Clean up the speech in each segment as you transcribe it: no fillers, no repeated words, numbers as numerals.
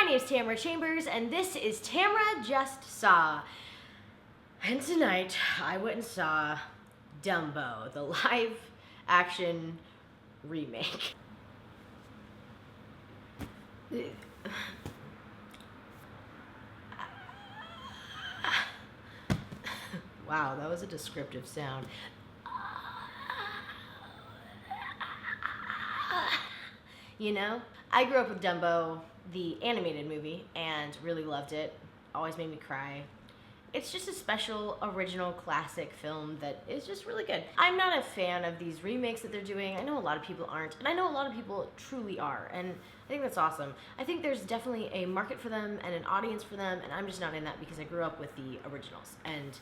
name is Tamara Chambers, and this is Tamara Just Saw. And tonight, I went and saw Dumbo, the live-action remake. Wow, that was a descriptive sound. You know, I grew up with Dumbo, the animated movie, and really loved it. Always made me cry. It's just a special, original, classic film that is just really good. I'm not a fan of these remakes that they're doing. I know a lot of people aren't, and I know a lot of people truly are, and I think that's awesome. I think there's definitely a market for them and an audience for them, and I'm just not in that because I grew up with the originals. And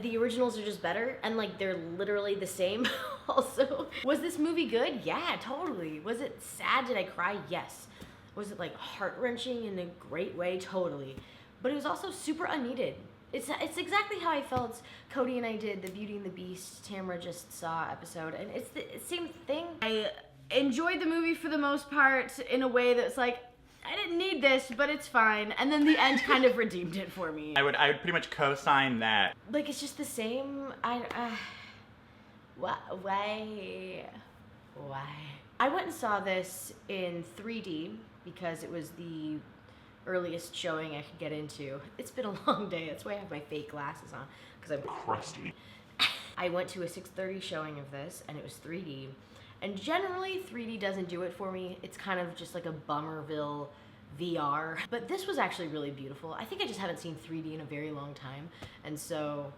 the originals are just better, and like they're literally the same also. Was this movie good? Yeah, totally. Was it sad? Did I cry? Yes. Was it like heart-wrenching in a great way? Totally. But it was also super unneeded. It's exactly how I felt Cody and I did the Beauty and the Beast Tamara Just Saw episode, and it's the same thing. I enjoyed the movie for the most part in a way that's like, I didn't need this, but it's fine. And then the end kind of redeemed it for me. I would pretty much co-sign that. Like, it's just the same. Why? I went and saw this in 3D because it was the earliest showing I could get into. It's been a long day. That's why I have my fake glasses on, because I'm crusty. I went to a 6:30 showing of this, and it was 3D. And generally, 3D doesn't do it for me. It's kind of just like a Bummerville VR. But this was actually really beautiful. I think I just haven't seen 3D in a very long time. And so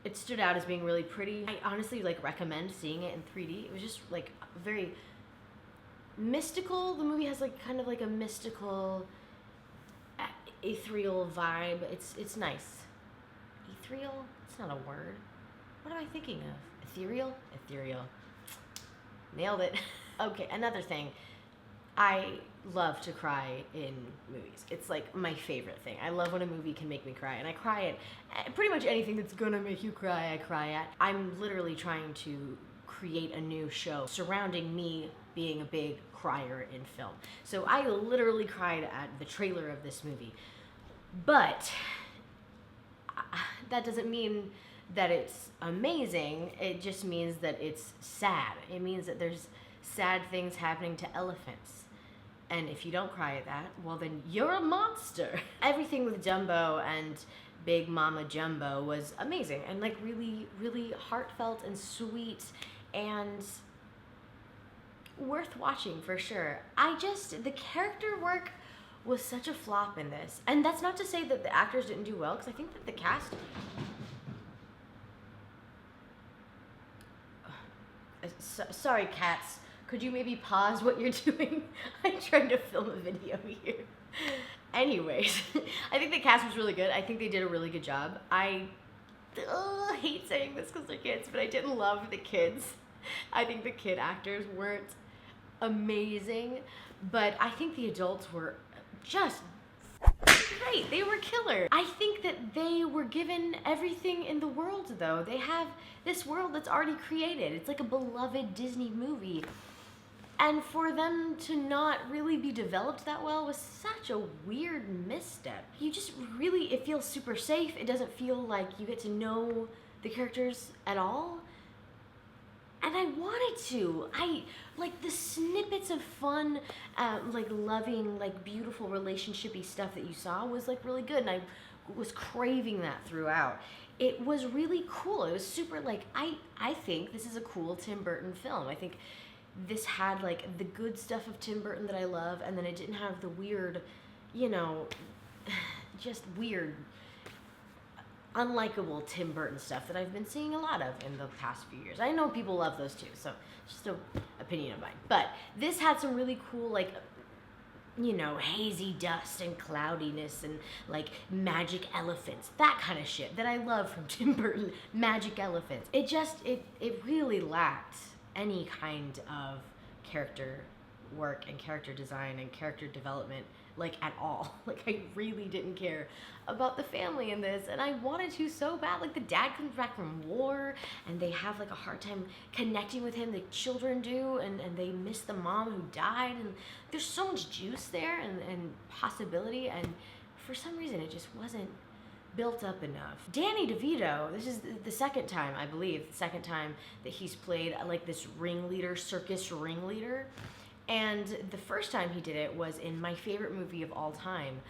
it stood out as being really pretty. I honestly like recommend seeing it in 3D. It was just like very mystical. The movie has like kind of like a mystical, ethereal vibe. It's nice. Ethereal? It's not a word. What am I thinking of? Ethereal? Ethereal. Nailed it. Okay, another thing. I love to cry in movies. It's like my favorite thing. I love when a movie can make me cry, and I cry at pretty much anything that's gonna make you cry, I cry at. I'm literally trying to create a new show surrounding me being a big crier in film. So I literally cried at the trailer of this movie. But that doesn't mean that it's amazing. It just means that it's sad. It means that there's sad things happening to elephants. And if you don't cry at that, well then you're a monster. Everything with Dumbo and Big Mama Jumbo was amazing and like really, really heartfelt and sweet and worth watching for sure. The character work was such a flop in this. And that's not to say that the actors didn't do well, because I think that the cast... Sorry, cats. Could you maybe pause what you're doing? I'm trying to film a video here. Anyways, I think the cast was really good. I think they did a really good job. I hate saying this because they're kids, but I didn't love the kids. I think the kid actors weren't amazing, but I think the adults were just great. They were killer. I think that they were given everything in the world, though. They have this world that's already created. It's like a beloved Disney movie. And for them to not really be developed that well was such a weird misstep. You just really, it feels super safe. It doesn't feel like you get to know the characters at all. And I wanted to. I like the snippets of fun, like loving, like beautiful relationship-y stuff that you saw was like really good, and I was craving that throughout. It was really cool. It was super like, I think this is a cool Tim Burton film. I think this had like the good stuff of Tim Burton that I love, and then it didn't have the weird, you know, just weird, unlikable Tim Burton stuff that I've been seeing a lot of in the past few years. I know people love those too, so it's just an opinion of mine. But this had some really cool, like, you know, hazy dust and cloudiness and like magic elephants, that kind of shit that I love from Tim Burton, magic elephants. It really lacked any kind of character work and character design and character development, like, at all. Like, I really didn't care about the family in this, and I wanted to so bad. Like, the dad comes back from war, and they have, like, a hard time connecting with him. The children do, and they miss the mom who died, and there's so much juice there and possibility, and for some reason it just wasn't built up enough. Danny DeVito, this is the second time, I believe, the second time that he's played like this ringleader, circus ringleader. And the first time he did it was in my favorite movie of all time,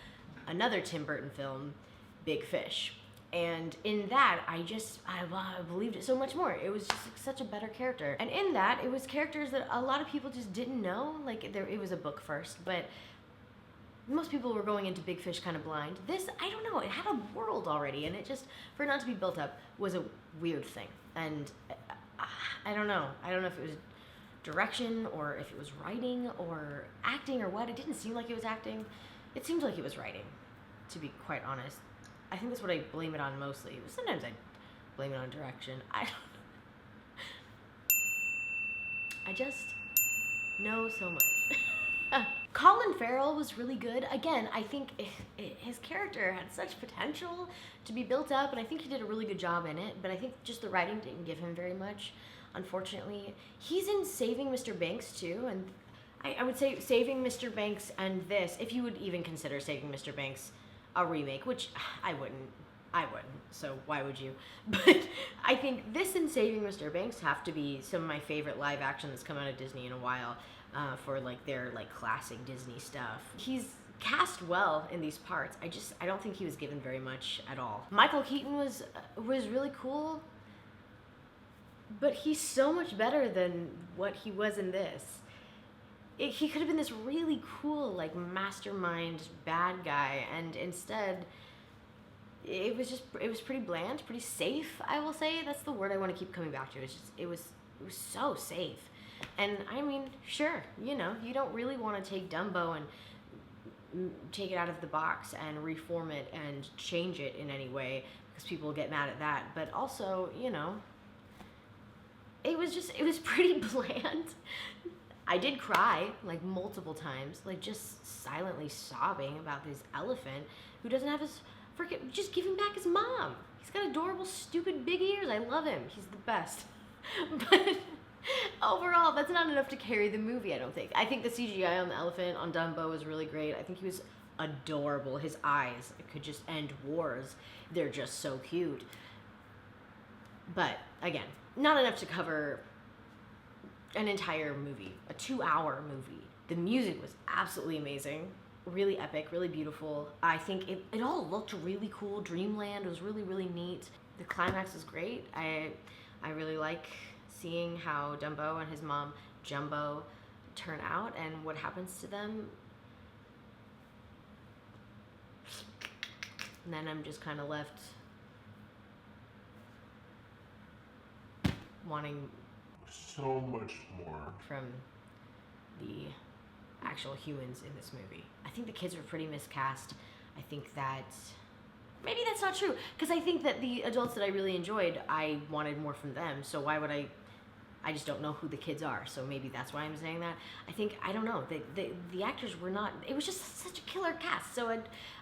another Tim Burton film, Big Fish. And in that, I believed it so much more. It was just such a better character. And in that, it was characters that a lot of people just didn't know. Like, it was a book first, but most people were going into Big Fish kind of blind. This, I don't know, it had a world already, and it just, for it not to be built up, was a weird thing. And I don't know. I don't know if it was direction or if it was writing or acting or what. It didn't seem like it was acting. It seemed like it was writing, to be quite honest. I think that's what I blame it on mostly. Sometimes I blame it on direction. I just know so much. Colin Farrell was really good. Again, I think his character had such potential to be built up, and I think he did a really good job in it, but I think just the writing didn't give him very much, unfortunately. He's in Saving Mr. Banks, too, and I would say Saving Mr. Banks and this, if you would even consider Saving Mr. Banks a remake, which I wouldn't, so why would you? But I think this and Saving Mr. Banks have to be some of my favorite live action that's come out of Disney in a while. For like their like classic Disney stuff. He's cast well in these parts. I don't think he was given very much at all. Michael Keaton was really cool, but he's so much better than what he was in this. He could have been this really cool like mastermind bad guy, and instead it was pretty bland, pretty safe, I will say. That's the word I want to keep coming back to. It was so safe. And I mean, sure, you don't really want to take Dumbo and take it out of the box and reform it and change it in any way, because people get mad at that. But also, it was pretty bland. I did cry like multiple times, like just silently sobbing about this elephant who doesn't have his just give him back his mom. He's got adorable, stupid big ears. I love him. He's the best. But overall, that's not enough to carry the movie, I don't think. I think the CGI on the elephant on Dumbo was really great. I think he was adorable. His eyes could just end wars. They're just so cute. But, again, not enough to cover an entire movie, a 2-hour movie. The music was absolutely amazing. Really epic, really beautiful. I think it all looked really cool. Dreamland was really, really neat. The climax was great. I really like seeing how Dumbo and his mom, Jumbo, turn out and what happens to them. And then I'm just kind of left wanting so much more from the actual humans in this movie. I think the kids were pretty miscast. I think that maybe that's not true, because I think that the adults that I really enjoyed, I wanted more from them. So why would I just don't know who the kids are, so maybe that's why I'm saying that. I don't know, the actors were not, it was just such a killer cast, so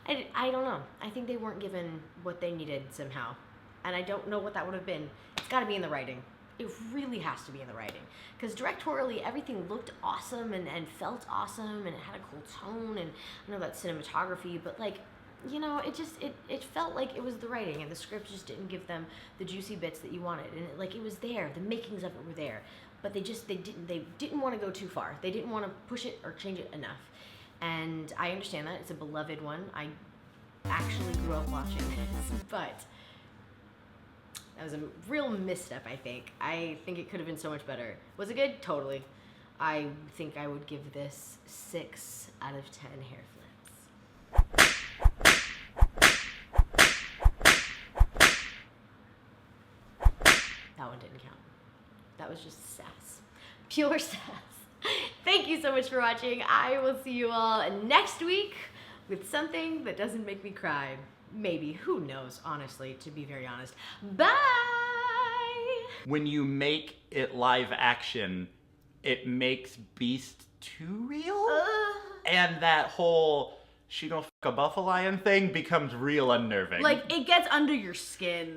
I don't know. I think they weren't given what they needed somehow, and I don't know what that would have been. It's gotta be in the writing. It really has to be in the writing, because directorially everything looked awesome and felt awesome, and it had a cool tone, and I know that's cinematography, but like, it felt like it was the writing, and the script just didn't give them the juicy bits that you wanted, and it was there. The makings of it were there, but they didn't want to go too far. They didn't want to push it or change it enough, and I understand that. It's a beloved one. I actually grew up watching this, but that was a real misstep, I think. I think it could have been so much better. Was it good? Totally. I think I would give this 6 out of 10 hair flips. That one didn't count. That was just sass. Pure sass. Thank you so much for watching. I will see you all next week with something that doesn't make me cry. Maybe. Who knows, honestly, to be very honest. Bye! When you make it live action, it makes Beast too real. And that whole she gonna fuck a buffalo lion thing becomes real unnerving. Like, it gets under your skin.